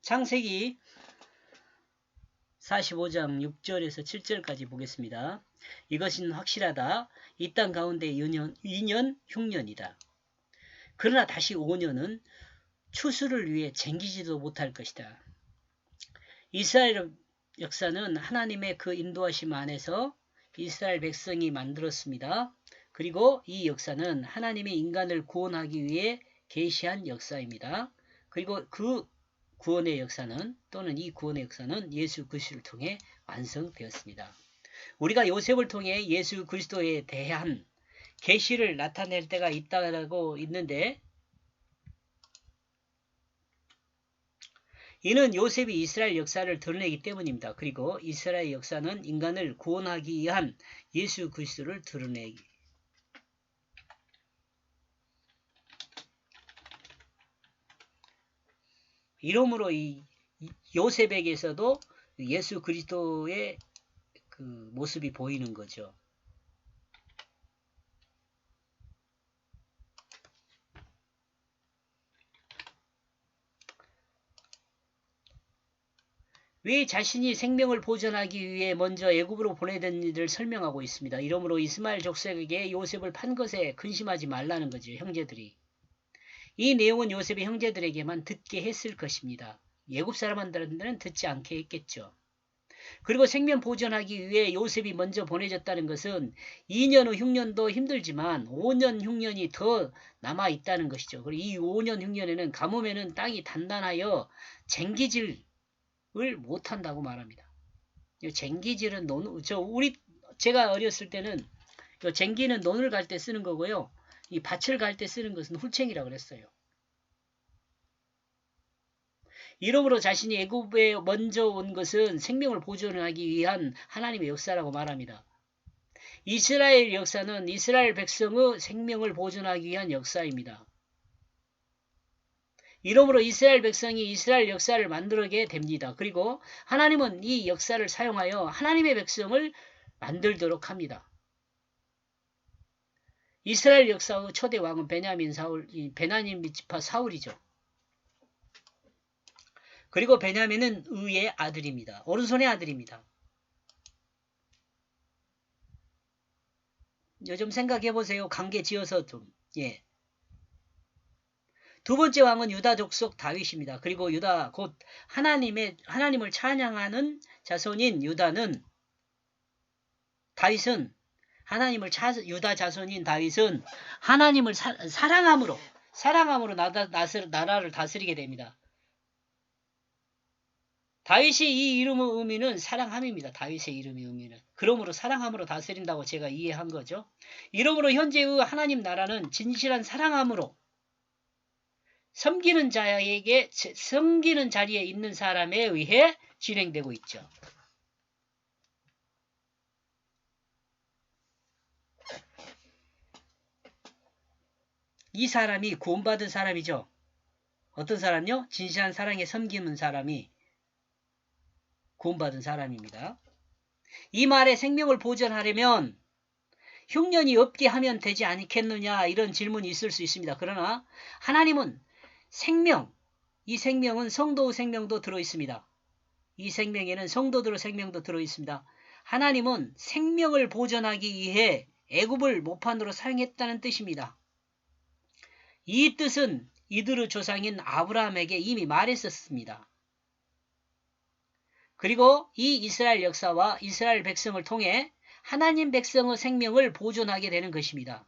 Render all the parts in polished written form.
창세기 45장 6절에서 7절까지 보겠습니다. 이것은 확실하다. 이 땅 가운데 2년 흉년이다. 그러나 다시 5년은 추수를 위해 쟁기지도 못할 것이다. 이스라엘 역사는 하나님의 그 인도하심 안에서 이스라엘 백성이 만들었습니다. 그리고 이 역사는 하나님의 인간을 구원하기 위해 계시한 역사입니다. 그리고 그 구원의 역사는 또는 이 구원의 역사는 예수 그리스도를 통해 완성되었습니다. 우리가 요셉을 통해 예수 그리스도에 대한 계시를 나타낼 때가 있다고 있는데 이는 요셉이 이스라엘 역사를 드러내기 때문입니다. 그리고 이스라엘 역사는 인간을 구원하기 위한 예수 그리스도를 드러내기. 이러므로 이 요셉에게서도 예수 그리스도의 그 모습이 보이는 거죠. 왜 자신이 생명을 보존하기 위해 먼저 애굽으로 보내던 일을 설명하고 있습니다. 이러므로 이스마엘 족속에게 요셉을 판 것에 근심하지 말라는 거죠. 형제들이. 이 내용은 요셉의 형제들에게만 듣게 했을 것입니다. 애굽 사람들은 듣지 않게 했겠죠. 그리고 생명 보존하기 위해 요셉이 먼저 보내졌다는 것은 2년 후 흉년도 힘들지만 5년 흉년이 더 남아있다는 것이죠. 그리고 이 5년 흉년에는 가뭄에는 땅이 단단하여 쟁기질을 못한다고 말합니다. 쟁기질은 제가 어렸을 때는 쟁기는 논을 갈 때 쓰는 거고요. 이 밭을 갈 때 쓰는 것은 훌챙이라고 그랬어요. 이러므로 자신이 애굽에 먼저 온 것은 생명을 보존하기 위한 하나님의 역사라고 말합니다. 이스라엘 역사는 이스라엘 백성의 생명을 보존하기 위한 역사입니다. 이러므로 이스라엘 백성이 이스라엘 역사를 만들게 됩니다. 그리고 하나님은 이 역사를 사용하여 하나님의 백성을 만들도록 합니다. 이스라엘 역사의 초대 왕은 베냐민 지파 사울이죠. 그리고 베냐민은 의의 아들입니다. 오른손의 아들입니다. 요즘 생각해 보세요. 관계 지어서 좀. 두 번째 왕은 유다 족속 다윗입니다. 그리고 유다 곧 하나님을 찬양하는 자손인 유다 자손인 다윗은 하나님을 사랑함으로 나라를 다스리게 됩니다. 다윗의 이 이름의 의미는 사랑함입니다. 다윗의 이름의 의미는. 그러므로 사랑함으로 다스린다고 제가 이해한 거죠. 이러므로 현재의 하나님 나라는 진실한 사랑함으로 섬기는 자리에 있는 사람에 의해 진행되고 있죠. 이 사람이 구원받은 사람이죠. 어떤 사람요? 진실한 사랑에 섬기는 사람이 구원받은 사람입니다. 이 말에 생명을 보존하려면 흉년이 없게 하면 되지 않겠느냐 이런 질문이 있을 수 있습니다. 그러나 하나님은 이 생명은 성도의 생명도 들어있습니다. 이 생명에는 성도들의 생명도 들어있습니다. 하나님은 생명을 보존하기 위해 애굽을 모판으로 사용했다는 뜻입니다. 이 뜻은 이들의 조상인 아브라함에게 이미 말했었습니다. 그리고 이 이스라엘 역사와 이스라엘 백성을 통해 하나님 백성의 생명을 보존하게 되는 것입니다.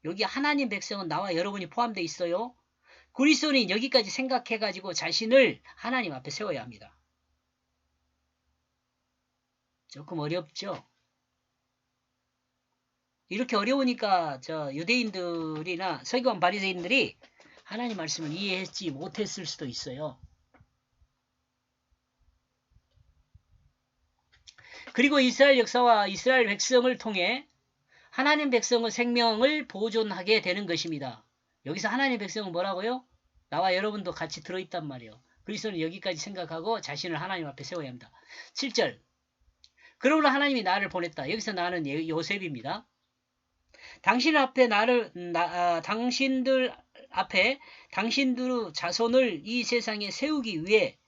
여기 하나님 백성은 나와 여러분이 포함되어 있어요. 그리스도는 여기까지 생각해가지고 자신을 하나님 앞에 세워야 합니다. 조금 어렵죠? 이렇게 어려우니까 유대인들이나 서기관 바리새인들이 하나님 말씀을 이해하지 못했을 수도 있어요. 그리고 이스라엘 역사와 이스라엘 백성을 통해 하나님 백성의 생명을 보존하게 되는 것입니다. 여기서 하나님 백성은 뭐라고요? 나와 여러분도 같이 들어있단 말이에요. 그리스도는 여기까지 생각하고 자신을 하나님 앞에 세워야 합니다. 7절. 그러므로 하나님이 나를 보냈다. 여기서 나는 요셉입니다. 당신들 앞에 당신들의 자손을 이 세상에 세우기 위해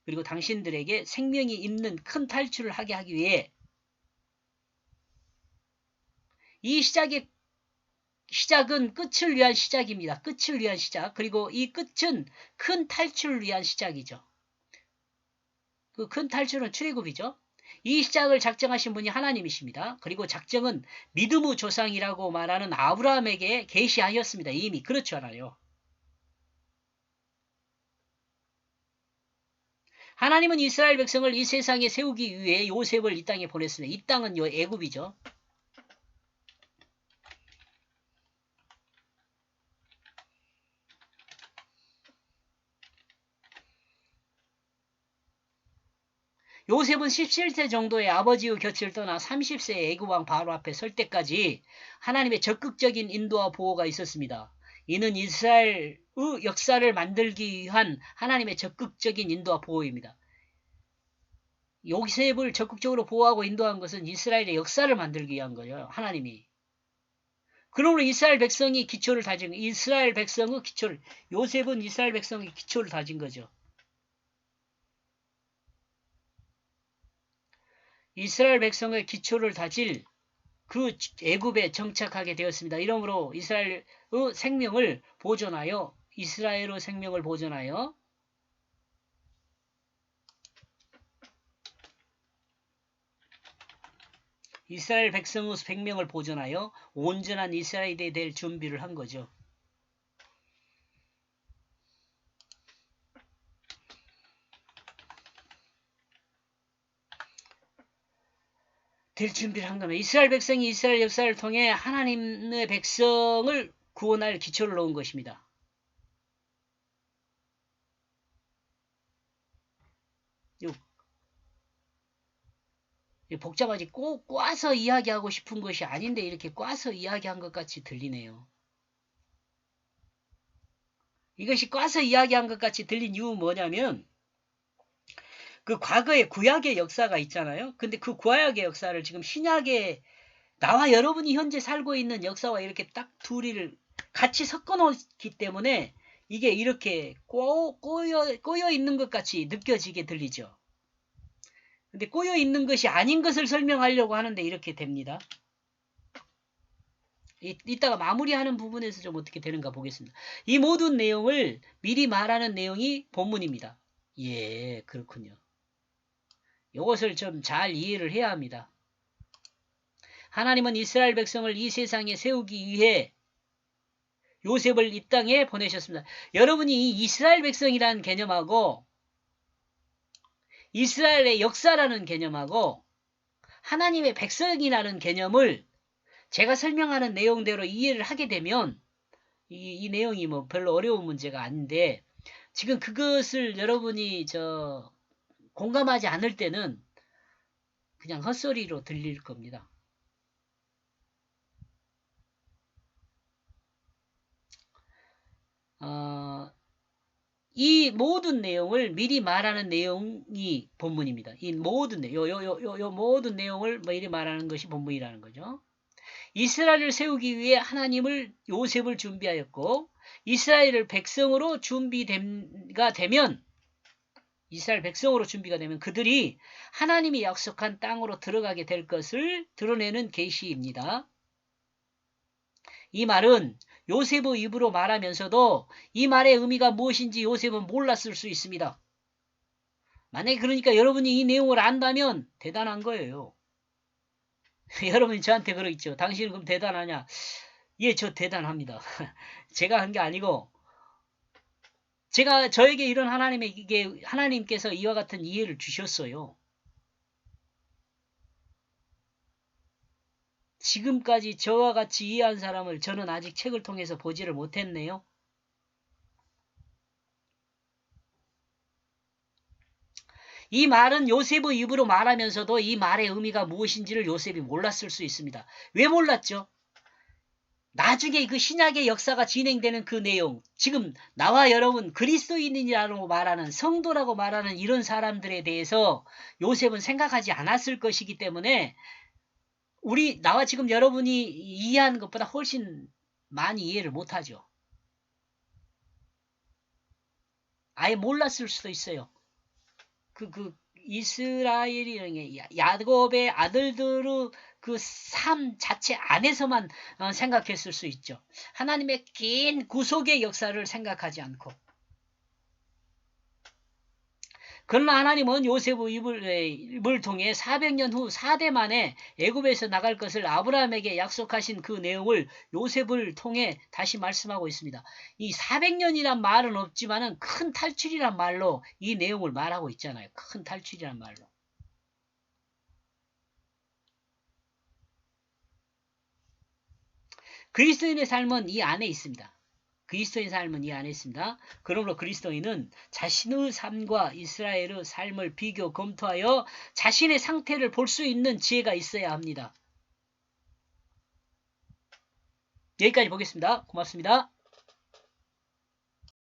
그리고 당신들에게 생명이 있는 큰 탈출을 하게 하기 위해 이 시작은 끝을 위한 시작입니다. 끝을 위한 시작. 그리고 이 끝은 큰 탈출을 위한 시작이죠. 그 큰 탈출은 출애굽이죠. 이 시작을 작정하신 분이 하나님이십니다. 그리고 작정은 믿음의 조상이라고 말하는 아브라함에게 계시하였습니다. 이미 그렇지 않아요. 하나님은 이스라엘 백성을 이 세상에 세우기 위해 요셉을 이 땅에 보냈습니다. 이 땅은 애굽이죠. 요셉은 17세 정도의 아버지의 곁을 떠나 30세의 애굽왕 바로 앞에 설 때까지 하나님의 적극적인 인도와 보호가 있었습니다. 이는 이스라엘의 역사를 만들기 위한 하나님의 적극적인 인도와 보호입니다. 요셉을 적극적으로 보호하고 인도한 것은 이스라엘의 역사를 만들기 위한 거예요. 하나님이. 그러므로 이스라엘 백성이 기초를 다진 이스라엘 백성의 기초를 요셉은 이스라엘 백성의 기초를 다진 거죠. 이스라엘 백성의 기초를 다질 그 애굽에 정착하게 되었습니다. 이러므로 이스라엘의 생명을 보존하여 이스라엘 백성의 생명을 보존하여 온전한 이스라엘이 될 준비를 한 거죠. 될 준비를 한 겁니다. 이스라엘 백성이 이스라엘 역사를 통해 하나님의 백성을 구원할 기초를 놓은 것입니다. 복잡하지 꼭 꽈서 이야기하고 싶은 것이 아닌데 이렇게 꽈서 이야기한 것 같이 들리네요. 이것이 꽈서 이야기한 것 같이 들린 이유는 뭐냐면 그 과거의 구약의 역사가 있잖아요. 근데 그 구약의 역사를 지금 신약에 나와 여러분이 현재 살고 있는 역사와 이렇게 딱 둘이를 같이 섞어 놓기 때문에 이게 이렇게 꼬여 있는 것 같이 느껴지게 들리죠. 근데 꼬여 있는 것이 아닌 것을 설명하려고 하는데 이렇게 됩니다. 이따가 마무리하는 부분에서 좀 어떻게 되는가 보겠습니다. 이 모든 내용을 미리 말하는 내용이 본문입니다. 예, 그렇군요. 이것을 좀 잘 이해를 해야 합니다. 하나님은 이스라엘 백성을 이 세상에 세우기 위해 요셉을 이 땅에 보내셨습니다. 여러분이 이 이스라엘 백성이라는 개념하고 이스라엘의 역사라는 개념하고 하나님의 백성이라는 개념을 제가 설명하는 내용대로 이해를 하게 되면 이 내용이 뭐 별로 어려운 문제가 아닌데 지금 그것을 여러분이 공감하지 않을 때는 그냥 헛소리로 들릴 겁니다. 이 모든 내용을 미리 말하는 내용이 본문입니다. 이 모든 모든 내용을 미리 말하는 것이 본문이라는 거죠. 이스라엘을 세우기 위해 하나님을 요셉을 준비하였고 이스라엘 백성으로 준비가 되면 그들이 하나님이 약속한 땅으로 들어가게 될 것을 드러내는 계시입니다. 이 말은 요셉의 입으로 말하면서도 이 말의 의미가 무엇인지 요셉은 몰랐을 수 있습니다. 만약에 그러니까 여러분이 이 내용을 안다면 대단한 거예요. 여러분이 저한테 그러겠죠. 당신은 그럼 대단하냐? 예, 저 대단합니다. 제가 한 게 아니고 저에게 이런 하나님께서 이와 같은 이해를 주셨어요. 지금까지 저와 같이 이해한 사람을 저는 아직 책을 통해서 보지를 못했네요. 이 말은 요셉의 입으로 말하면서도 이 말의 의미가 무엇인지를 요셉이 몰랐을 수 있습니다. 왜 몰랐죠? 나중에 그 신약의 역사가 진행되는 그 내용, 지금 나와 여러분 그리스도인이라고 말하는 성도라고 말하는 이런 사람들에 대해서 요셉은 생각하지 않았을 것이기 때문에 나와 지금 여러분이 이해하는 것보다 훨씬 많이 이해를 못하죠. 아예 몰랐을 수도 있어요. 이스라엘이 야곱의 아들들의 그 삶 자체 안에서만 생각했을 수 있죠. 하나님의 긴 구속의 역사를 생각하지 않고. 그러나 하나님은 요셉의 입을 통해 400년 후 4대 만에 애굽에서 나갈 것을 아브라함에게 약속하신 그 내용을 요셉을 통해 다시 말씀하고 있습니다. 이 400년이란 말은 없지만은 큰 탈출이란 말로 이 내용을 말하고 있잖아요. 큰 탈출이란 말로. 그리스도인의 삶은 이 안에 있습니다. 그리스도인 삶은 이 안에 있습니다. 그러므로 그리스도인은 자신의 삶과 이스라엘의 삶을 비교 검토하여 자신의 상태를 볼 수 있는 지혜가 있어야 합니다. 여기까지 보겠습니다. 고맙습니다.